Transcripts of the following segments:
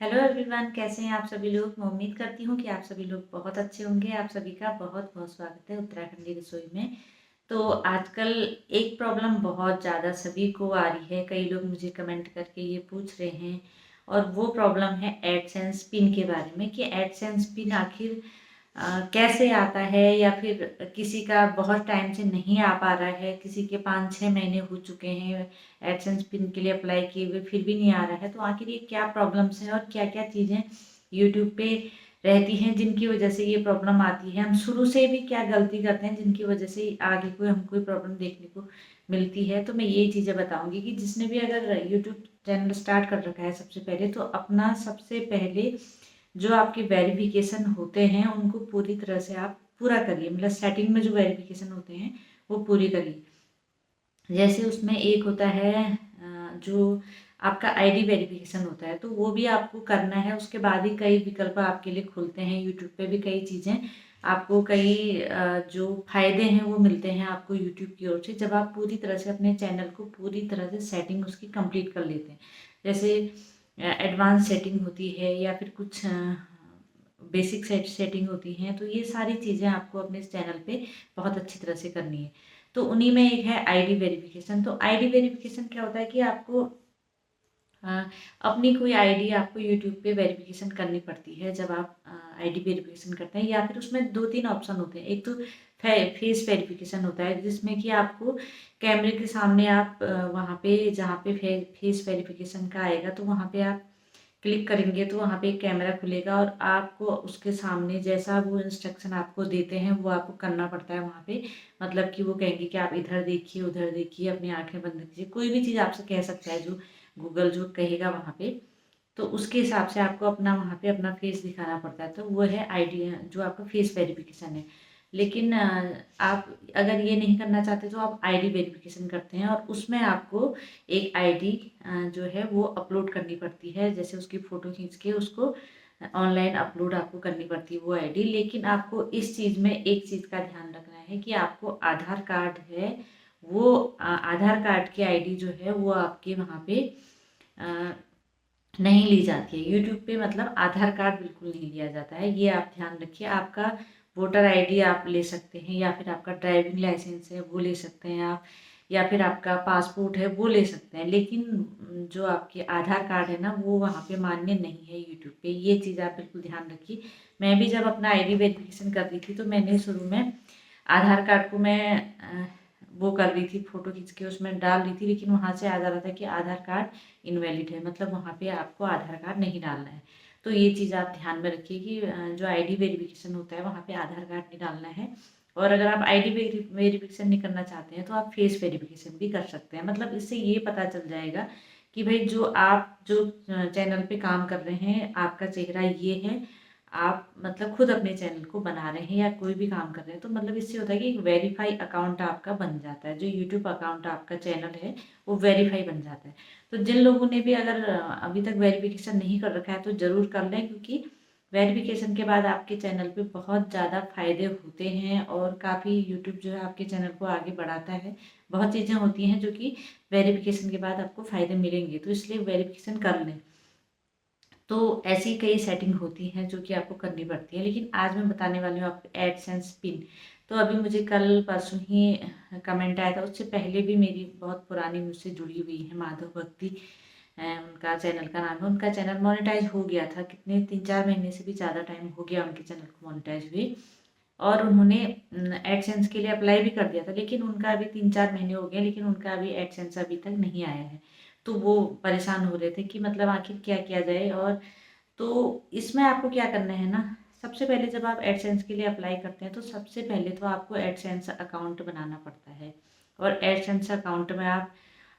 Hello everyone, कैसे हैं आप सभी लोग। मैं उम्मीद करती हूँ कि आप सभी लोग बहुत अच्छे होंगे। आप सभी का बहुत बहुत स्वागत है उत्तराखंडी रसोई में। तो आजकल एक प्रॉब्लम बहुत ज़्यादा सभी को आ रही है। कई लोग मुझे कमेंट करके ये पूछ रहे हैं, और वो प्रॉब्लम है एडसेंस पिन के बारे में कि एडसेंस पिन आखिर कैसे आता है, या फिर किसी का बहुत टाइम से नहीं आ पा रहा है, किसी के 5-6 महीने हो चुके हैं एडसेंस पिन के लिए अप्लाई किए हुए, फिर भी नहीं आ रहा है। तो आखिर ये क्या प्रॉब्लम्स हैं और क्या क्या चीज़ें यूट्यूब पे रहती हैं जिनकी वजह से ये प्रॉब्लम आती है। हम शुरू से भी क्या गलती करते हैं जिनकी वजह से आगे कोई हम कोई प्रॉब्लम देखने को मिलती है। तो मैं यही चीज़ें बताऊंगी कि जिसने भी अगर यूट्यूब चैनल स्टार्ट कर रखा है, सबसे पहले तो अपना सबसे पहले जो आपके वेरिफिकेशन होते हैं उनको पूरी तरह से आप पूरा करिए। मतलब सेटिंग में जो वेरिफिकेशन होते हैं वो पूरी करिए। जैसे उसमें एक होता है जो आपका आईडी वेरिफिकेशन होता है, तो वो भी आपको करना है। उसके बाद ही कई विकल्प आपके लिए खुलते हैं। यूट्यूब पे भी कई चीज़ें आपको, कई जो फायदे हैं वो मिलते हैं आपको यूट्यूब की ओर से, जब आप पूरी तरह से अपने चैनल को पूरी तरह से सेटिंग उसकी कंप्लीट कर लेते हैं। जैसे एडवांस सेटिंग होती है, या फिर कुछ बेसिक सेटिंग होती हैं। तो ये सारी चीज़ें आपको अपने चैनल पे बहुत अच्छी तरह से करनी है। तो उन्हीं में एक है आईडी वेरिफिकेशन। तो आईडी वेरिफिकेशन क्या होता है कि आपको अपनी कोई आईडी आपको यूट्यूब पे वेरिफिकेशन करनी पड़ती है। जब आप आईडी वेरिफिकेशन करते हैं, या फिर उसमें 2-3 ऑप्शन होते हैं। एक तो फेस वेरिफिकेशन होता है, जिसमें कि आपको कैमरे के सामने आप वहाँ पे जहाँ पे फेस वेरिफिकेशन का आएगा, तो वहाँ पे आप क्लिक करेंगे तो वहाँ पे एक कैमरा खुलेगा, और आपको उसके सामने जैसा वो इंस्ट्रक्शन आपको देते हैं वो आपको करना पड़ता है वहाँ पे। मतलब कि वो कहेंगे कि आप इधर देखिए, उधर देखिए, अपनी आंखें बंद कीजिए, कोई भी चीज़ आपसे कह सकता है जो गूगल जो कहेगा वहाँ पे। तो उसके हिसाब से आपको अपना वहाँ पे अपना फेस दिखाना पड़ता है। तो वो है आईडी, जो आपका फेस वेरिफिकेशन है। लेकिन आप अगर ये नहीं करना चाहते तो आप आईडी वेरिफिकेशन करते हैं, और उसमें आपको एक आईडी जो है वो अपलोड करनी पड़ती है। जैसे उसकी फ़ोटो खींच के उसको ऑनलाइन अपलोड आपको करनी पड़ती है वो आईडी। लेकिन आपको इस चीज़ में एक चीज़ का ध्यान रखना है कि आपको आधार कार्ड है, वो आधार कार्ड की आईडी जो है वो आपके वहाँ पे नहीं ली जाती है यूट्यूब पे। मतलब आधार कार्ड बिल्कुल नहीं लिया जाता है, ये आप ध्यान रखिए। आपका वोटर आईडी आप ले सकते हैं, या फिर आपका ड्राइविंग लाइसेंस है वो ले सकते हैं आप, या फिर आपका पासपोर्ट है वो ले सकते हैं। लेकिन जो आपके आधार कार्ड है ना, वो वहाँ पे मान्य नहीं है यूट्यूब पे। ये चीज़ आप बिल्कुल ध्यान रखिए। मैं भी जब अपना आईडी वेरिफिकेशन कर रही थी, तो मैंने शुरू में आधार कार्ड को मैं वो कर रही थी, फ़ोटो खींच के उसमें डाल रही थी, लेकिन वहाँ से आ जा रहा था कि आधार कार्ड इनवैलिड है। मतलब वहाँ पे आपको आधार कार्ड नहीं डालना है। तो ये चीज़ आप ध्यान में रखिए कि जो आईडी वेरिफिकेशन होता है वहाँ पे आधार कार्ड नहीं डालना है। और अगर आप आईडी वेरिफिकेशन नहीं करना चाहते हैं तो आप फेस वेरिफिकेशन भी कर सकते हैं। मतलब इससे ये पता चल जाएगा कि भाई जो आप जो चैनल पे काम कर रहे हैं, आपका चेहरा ये है, आप मतलब खुद अपने चैनल को बना रहे हैं या कोई भी काम कर रहे हैं। तो मतलब इससे होता है कि एक वेरीफाई अकाउंट आपका बन जाता है। जो यूट्यूब अकाउंट आपका चैनल है वो वेरीफाई बन जाता है। तो जिन लोगों ने भी अगर अभी तक वेरिफिकेशन नहीं कर रखा है तो ज़रूर कर लें, क्योंकि वेरिफिकेशन के बाद आपके चैनल पे बहुत ज़्यादा फ़ायदे होते हैं, और काफ़ी यूट्यूब जो है आपके चैनल को आगे बढ़ाता है। बहुत चीज़ें होती हैं जो कि वेरिफिकेशन के बाद आपको फ़ायदे मिलेंगे, तो इसलिए वेरिफिकेशन कर लें। तो ऐसी कई सेटिंग होती हैं जो कि आपको करनी पड़ती है। लेकिन आज मैं बताने वाली हूँ आपको एडसेंस पिन। तो अभी मुझे कल परसों ही कमेंट आया था। उससे पहले भी मेरी बहुत पुरानी मुझसे जुड़ी हुई है माधव भक्ति, उनका चैनल का नाम है। उनका चैनल मोनेटाइज हो गया था, कितने 3-4 महीने से भी ज़्यादा टाइम हो गया उनके चैनल को मोनेटाइज हुए। और उन्होंने एडसेंस के लिए अप्लाई भी कर दिया था, लेकिन उनका अभी 3-4 महीने हो गए, लेकिन उनका अभी एडसेंस अभी तक नहीं आया है। तो वो परेशान हो रहे थे कि मतलब आखिर क्या किया जाए। और तो इसमें आपको क्या करना है ना, सबसे पहले जब आप एडसेंस के लिए अप्लाई करते हैं तो सबसे पहले तो आपको एडसेंस अकाउंट बनाना पड़ता है। और एडसेंस अकाउंट में आप,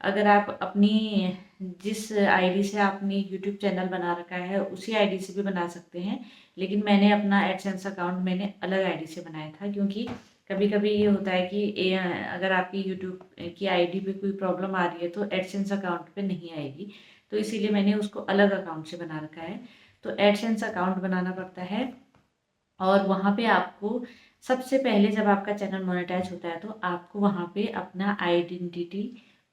अगर आप अपनी जिस आईडी से आपने यूट्यूब चैनल बना रखा है उसी आईडी से भी बना सकते हैं। लेकिन मैंने अपना एडसेंस अकाउंट मैंने अलग आईडी से बनाया था, क्योंकि कभी कभी ये होता है कि अगर आपकी यूट्यूब की आईडी पे कोई प्रॉब्लम आ रही है तो एडसेंस अकाउंट पे नहीं आएगी। तो इसीलिए मैंने उसको अलग अकाउंट से बना रखा है। तो एडसेंस अकाउंट बनाना पड़ता है, और वहाँ पे आपको सबसे पहले जब आपका चैनल मोनेटाइज होता है तो आपको वहाँ पे अपना आइडेंटिटी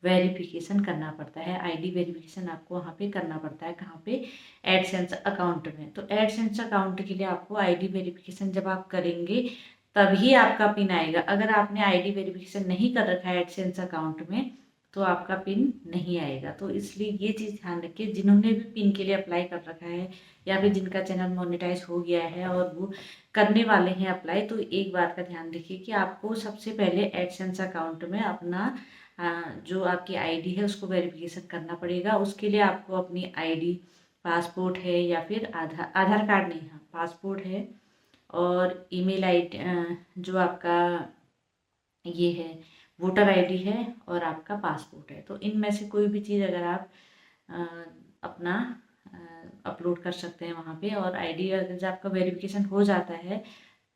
वेरिफिकेशन करना पड़ता है। आईडी वेरिफिकेशन आपको वहाँ पे करना पड़ता है। कहाँ पे? एडसेंस अकाउंट में। तो एडसेंस अकाउंट के लिए आपको आईडी वेरिफिकेशन जब आप करेंगे तभी आपका पिन आएगा। अगर आपने आईडी वेरिफिकेशन नहीं कर रखा है एडसेंस अकाउंट में तो आपका पिन नहीं आएगा। तो इसलिए ये चीज़ ध्यान रखिए, जिन्होंने भी पिन के लिए अप्लाई कर रखा है या फिर जिनका चैनल मोनेटाइज हो गया है और वो करने वाले हैं अप्लाई, तो एक बात का ध्यान रखिए कि आपको सबसे पहले एडसेंस अकाउंट में अपना जो आपकी आईडी है उसको वेरिफिकेशन करना पड़ेगा। उसके लिए आपको अपनी आईडी, पासपोर्ट है या फिर आधार कार्ड नहीं, हाँ पासपोर्ट है और ईमेल आईडी, जो आपका ये है वोटर आईडी है और आपका पासपोर्ट है। तो इनमें से कोई भी चीज़ अगर आप अपना अपलोड कर सकते हैं वहाँ पे। और आईडी अगर जब आपका वेरिफिकेशन हो जाता है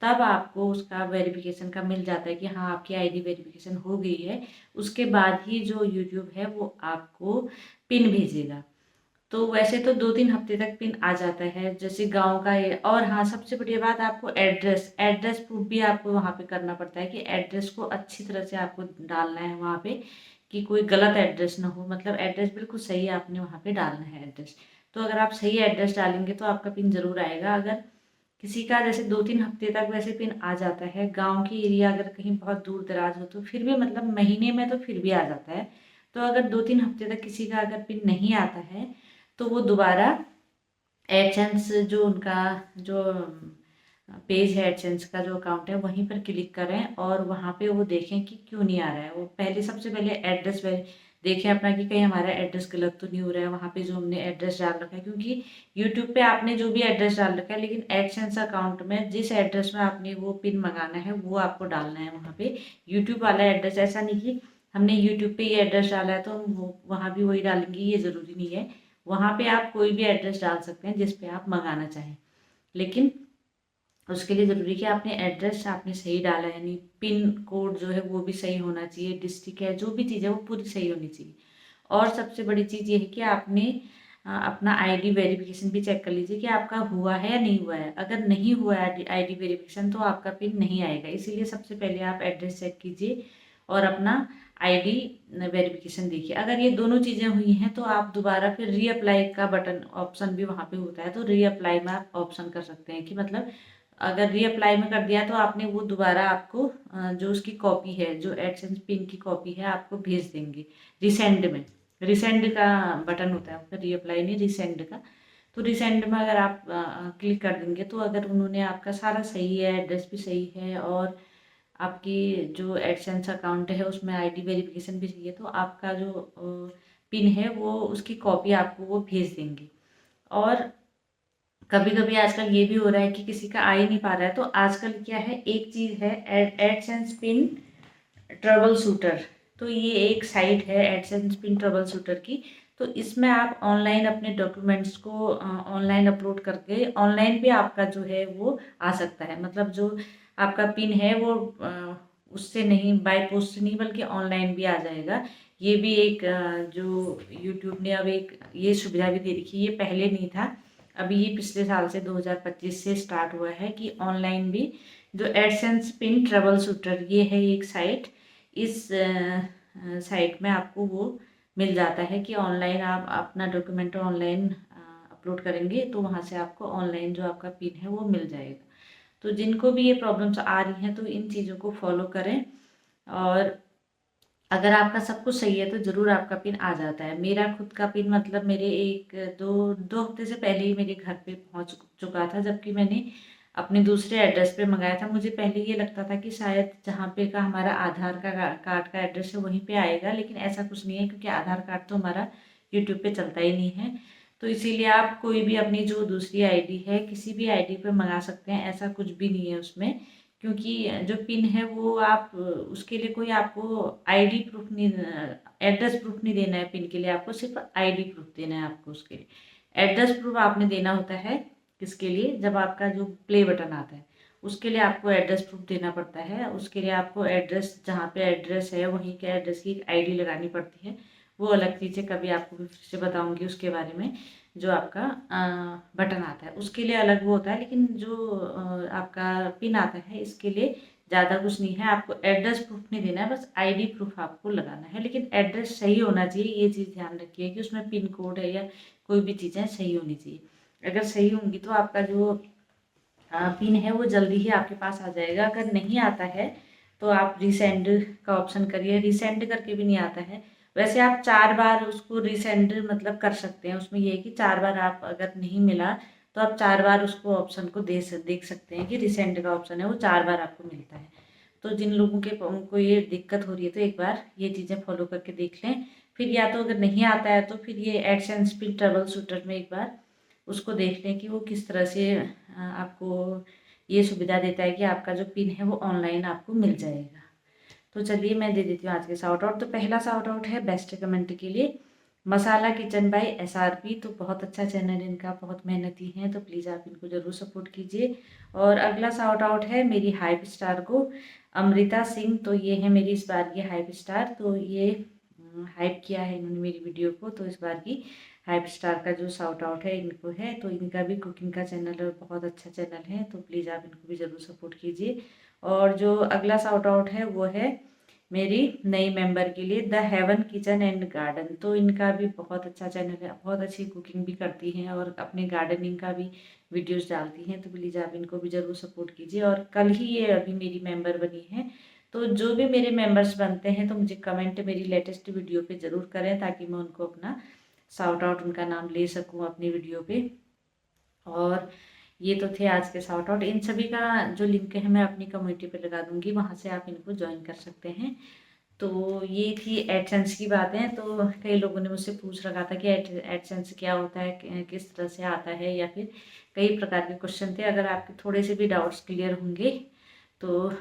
तब आपको उसका वेरिफिकेशन का मिल जाता है कि हाँ आपकी आईडी वेरिफिकेशन हो गई है। उसके बाद ही जो यूट्यूब है वो आपको पिन भेजेगा। तो वैसे तो 2-3 हफ्ते तक पिन आ जाता है, जैसे गांव का है। और हाँ, सबसे बढ़िया बात, आपको एड्रेस प्रूफ भी आपको वहाँ पे करना पड़ता है कि एड्रेस को अच्छी तरह से आपको डालना है वहाँ पे कि कोई गलत एड्रेस ना हो। मतलब एड्रेस बिल्कुल सही आपने वहाँ पे डालना है एड्रेस। तो अगर आप सही एड्रेस डालेंगे तो आपका पिन ज़रूर आएगा। अगर किसी का जैसे 2-3 हफ्ते तक वैसे पिन आ जाता है, गाँव की एरिया अगर कहीं बहुत दूर दराज हो तो फिर भी मतलब महीने में तो फिर भी आ जाता है। तो अगर 2-3 हफ्ते तक किसी का अगर पिन नहीं आता है तो वो दोबारा एडसेंस जो उनका जो पेज है, एडसेंस का जो अकाउंट है वहीं पर क्लिक करें और वहाँ पे वो देखें कि क्यों नहीं आ रहा है। वो पहले सबसे पहले एड्रेस देखें अपना कि कहीं हमारा एड्रेस गलत तो नहीं हो रहा है वहाँ पे जो हमने एड्रेस डाल रखा है। क्योंकि यूट्यूब पे आपने जो भी एड्रेस डाल रखा है, लेकिन एडसेंस अकाउंट में जिस एड्रेस में आपने वो पिन मंगाना है वो आपको डालना है वहाँ पे। यूट्यूब वाला एड्रेस, ऐसा नहीं कि हमने यूट्यूब पे ये एड्रेस डाला है तो हम वो वहाँ भी वही डालेंगे, ये ज़रूरी नहीं है। वहाँ पे आप कोई भी एड्रेस डाल सकते हैं जिस पे आप मंगाना चाहें, लेकिन उसके लिए ज़रूरी है कि आपने एड्रेस आपने सही डाला है, यानी पिन कोड जो है वो भी सही होना चाहिए, डिस्ट्रिक्ट है जो भी चीज़ है वो पूरी सही होनी चाहिए। और सबसे बड़ी चीज़ ये है कि आपने अपना आईडी वेरिफिकेशन भी चेक कर लीजिए कि आपका हुआ है या नहीं हुआ है। अगर नहीं हुआ है आईडी वेरिफिकेशन तो आपका पिन नहीं आएगा। इसीलिए सबसे पहले आप एड्रेस चेक कीजिए और अपना आईडी वेरिफिकेशन देखिए। अगर ये दोनों चीज़ें हुई हैं तो आप दोबारा फिर रीअप्लाई का बटन ऑप्शन भी वहाँ पे होता है, तो रीअप्लाई में आप ऑप्शन कर सकते हैं कि मतलब अगर रीअप्लाई में कर दिया तो आपने वो दोबारा आपको जो उसकी कॉपी है, जो एडसेंस पिन की कॉपी है आपको भेज देंगे रिसेंड में। रिसेंड का बटन होता है उसका, रीअप्लाई नहीं रिसेंड का। तो रिसेंड में अगर आप क्लिक कर देंगे तो अगर उन्होंने आपका सारा सही है, एड्रेस भी सही है और आपकी जो एडसेंस अकाउंट है उसमें आईडी वेरिफिकेशन भी सही है, तो आपका जो पिन है वो उसकी कॉपी आपको वो भेज देंगे। और कभी कभी आजकल ये भी हो रहा है कि किसी का आ ही नहीं पा रहा है, तो आजकल क्या है, एक चीज़ है एडसेंस पिन ट्रबल शूटर। तो ये एक साइट है एडसेंस पिन ट्रबल शूटर की। तो इसमें आप ऑनलाइन अपने डॉक्यूमेंट्स को ऑनलाइन अपलोड करके ऑनलाइन भी आपका जो है वो आ सकता है। मतलब जो आपका पिन है वो उससे नहीं, बाय पोस्ट से नहीं, बल्कि ऑनलाइन भी आ जाएगा। ये भी एक जो यूट्यूब ने अब एक ये सुविधा भी दे रखी है, ये पहले नहीं था, अभी ये पिछले साल से 2025 से स्टार्ट हुआ है कि ऑनलाइन भी जो एडसेंस पिन ट्रबल शूटर ये है एक साइट। इस साइट में आपको वो मिल जाता है कि ऑनलाइन आप अपना डॉक्यूमेंट ऑनलाइन अपलोड करेंगे तो वहाँ से आपको ऑनलाइन जो आपका पिन है वो मिल जाएगा। तो जिनको भी ये प्रॉब्लम्स आ रही हैं तो इन चीज़ों को फॉलो करें। और अगर आपका सब कुछ सही है तो ज़रूर आपका पिन आ जाता है। मेरा खुद का पिन मतलब मेरे एक दो हफ्ते से पहले ही मेरे घर पे पहुंच चुका था, जबकि मैंने अपने दूसरे एड्रेस पे मंगाया था। मुझे पहले ये लगता था कि शायद जहाँ पे का हमारा आधार का कार्ड का एड्रेस है वहीं पे आएगा, लेकिन ऐसा कुछ नहीं है क्योंकि आधार कार्ड तो हमारा यूट्यूब पे चलता ही नहीं है। तो इसीलिए आप कोई भी अपनी जो दूसरी आईडी है किसी भी आईडी पे मंगा सकते हैं, ऐसा कुछ भी नहीं है उसमें। क्योंकि जो पिन है वो आप उसके लिए कोई आपको आईडी प्रूफ नहीं, एड्रेस प्रूफ नहीं देना है पिन के लिए, आपको सिर्फ आईडी प्रूफ देना है आपको उसके लिए। एड्रेस प्रूफ आपने देना होता है किसके लिए, जब आपका जो प्ले बटन आता है उसके लिए आपको एड्रेस प्रूफ देना पड़ता है। उसके लिए आपको एड्रेस, जहाँ पे एड्रेस है वहीं के एड्रेस की एक आईडी लगानी पड़ती है। वो अलग चीज़ है, कभी आपको फिर से बताऊँगी उसके बारे में। जो आपका बटन आता है उसके लिए अलग वो होता है, लेकिन जो आपका पिन आता है इसके लिए ज़्यादा कुछ नहीं है। आपको एड्रेस प्रूफ नहीं देना है, बस आईडी प्रूफ आपको लगाना है, लेकिन एड्रेस सही होना चाहिए। ये चीज़ ध्यान रखिए कि उसमें पिन कोड है या कोई भी चीज़ें सही होनी चाहिए। अगर सही होंगी तो आपका जो पिन है वो जल्दी ही आपके पास आ जाएगा। अगर नहीं आता है तो आप रीसेंड का ऑप्शन करिए। रीसेंड करके भी नहीं आता है, वैसे आप 4 बार उसको रीसेंड मतलब कर सकते हैं। उसमें ये है कि 4 बार आप अगर नहीं मिला तो आप 4 बार उसको ऑप्शन को देख सकते हैं कि रीसेंड का ऑप्शन है वो 4 बार आपको मिलता है। तो जिन लोगों के को ये दिक्कत हो रही है तो एक बार ये चीज़ें फॉलो करके देख लें। फिर या तो अगर नहीं आता है तो फिर ये एडसेंस पिन ट्रबल शूटर में एक बार उसको देख लें कि वो किस तरह से आपको ये सुविधा देता है कि आपका जो पिन है वो ऑनलाइन आपको मिल जाएगा। तो चलिए मैं दे देती हूँ आज के शाउट आउट। तो पहला शाउट आउट है बेस्ट कमेंट के लिए, मसाला किचन बाय एसआरपी। तो बहुत अच्छा चैनल इनका, बहुत मेहनती हैं, तो प्लीज़ आप इनको ज़रूर सपोर्ट कीजिए। और अगला शाउट आउट है मेरी हाइप स्टार को, अमृता सिंह। तो ये है मेरी इस बार की हाइप स्टार। तो ये हाइप किया है इन्होंने मेरी वीडियो को, तो इस बार की हाइप स्टार का जो शाउट आउट है इनको है। तो इनका भी कुकिंग का चैनल है, बहुत अच्छा चैनल है, तो प्लीज़ आप इनको भी ज़रूर सपोर्ट कीजिए। और जो अगला शाउट आउट है वो है मेरी नई मेंबर के लिए, the haven kitchen and garden. तो इनका भी बहुत अच्छा चैनल है, बहुत अच्छी कुकिंग भी करती हैं और अपने गार्डनिंग का भी वीडियोस डालती हैं। तो प्लीज़ आप इनको भी ज़रूर सपोर्ट कीजिए। और कल ही ये अभी मेरी मेंबर बनी है। तो जो भी मेरे मेंबर्स बनते हैं तो मुझे कमेंट मेरी लेटेस्ट वीडियो पे ज़रूर करें, ताकि मैं उनको अपना शाउट आउट उनका नाम ले सकूँ अपनी वीडियो पे। और ये तो थे आज के शाउट आउट। इन सभी का जो लिंक है मैं अपनी कम्युनिटी पे लगा दूंगी, वहाँ से आप इनको ज्वाइन कर सकते हैं। तो ये थी एडसेंस की बातें। तो कई लोगों ने मुझसे पूछ रखा था कि एडसेंस क्या होता है, किस तरह से आता है, या फिर कई प्रकार के क्वेश्चन थे। अगर आपके थोड़े से भी डाउट्स क्लियर होंगे तो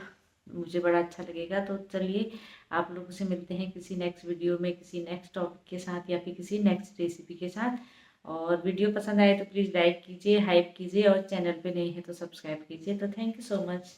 मुझे बड़ा अच्छा लगेगा। तो चलिए आप लोगों से मिलते हैं किसी नेक्स्ट वीडियो में, किसी नेक्स्ट टॉपिक के साथ या फिर किसी नेक्स्ट रेसिपी के साथ। और वीडियो पसंद आए तो प्लीज़ लाइक कीजिए, हाइप कीजिए, और चैनल पे नए हैं तो सब्सक्राइब कीजिए। तो थैंक यू सो मच।